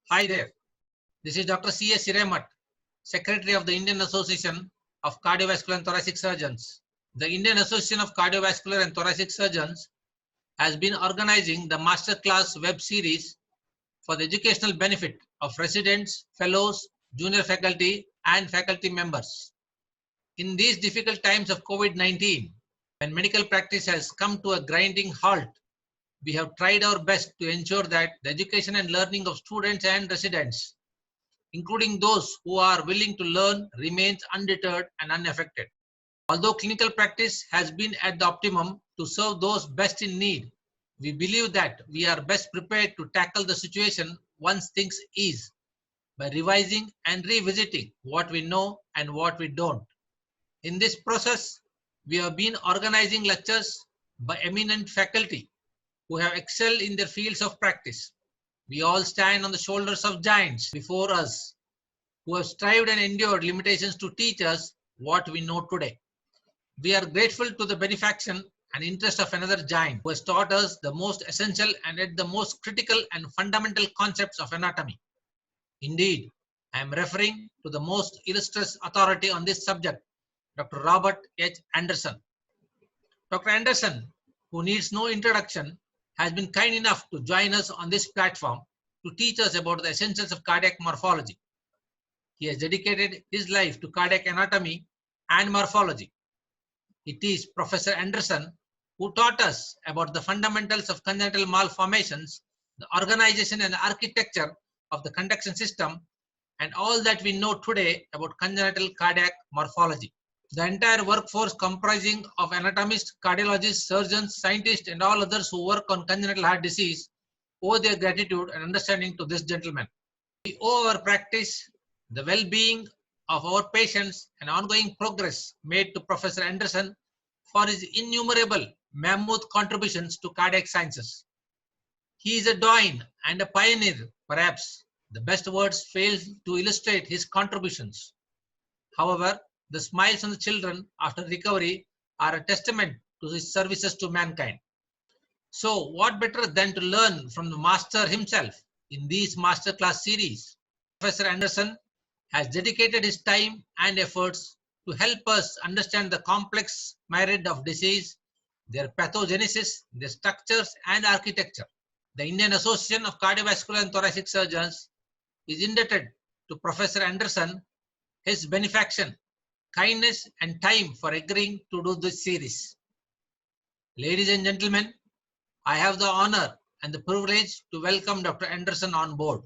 Hi there. This is Dr. C.S. Siremat, Secretary of the Indian Association of Cardiovascular and Thoracic Surgeons. The Indian Association of Cardiovascular and Thoracic Surgeons has been organizing the Masterclass web series for the educational benefit of residents, fellows, junior faculty, and faculty members. In these difficult times of COVID-19, when medical practice has come to a grinding halt, we have tried our best to ensure that the education and learning of students and residents, including those who are willing to learn, remains undeterred and unaffected. Although clinical practice has been at the optimum to serve those best in need, we believe that we are best prepared to tackle the situation once things ease by revising and revisiting what we know and what we don't. In this process, we have been organizing lectures by eminent faculty who have excelled in their fields of practice. We all stand on the shoulders of giants before us who have strived and endured limitations to teach us what we know today. We are grateful to the benefaction and interest of another giant who has taught us the most essential and yet the most critical and fundamental concepts of anatomy. Indeed, I am referring to the most illustrious authority on this subject, Dr. Robert H. Anderson. Dr. Anderson, who needs no introduction, has been kind enough to join us on this platform to teach us about the essentials of cardiac morphology. He has dedicated his life to cardiac anatomy and morphology. It is Professor Anderson who taught us about the fundamentals of congenital malformations, the organization and architecture of the conduction system, and all that we know today about congenital cardiac morphology. The entire workforce comprising of anatomists, cardiologists, surgeons, scientists, and all others who work on congenital heart disease owe their gratitude and understanding to this gentleman. We owe our practice, the well-being of our patients, and ongoing progress made to Professor Anderson for his innumerable mammoth contributions to cardiac sciences. He is a doyen and a pioneer, perhaps. The best words fail to illustrate his contributions. However, the smiles on the children after recovery are a testament to his services to mankind. So, what better than to learn from the master himself in these masterclass series? Professor Anderson has dedicated his time and efforts to help us understand the complex myriad of disease, their pathogenesis, their structures and architecture. The Indian Association of Cardiovascular and Thoracic Surgeons is indebted to Professor Anderson, his benefaction, kindness and time for agreeing to do this series. Ladies and gentlemen, I have the honor and the privilege to welcome Dr. Anderson on board.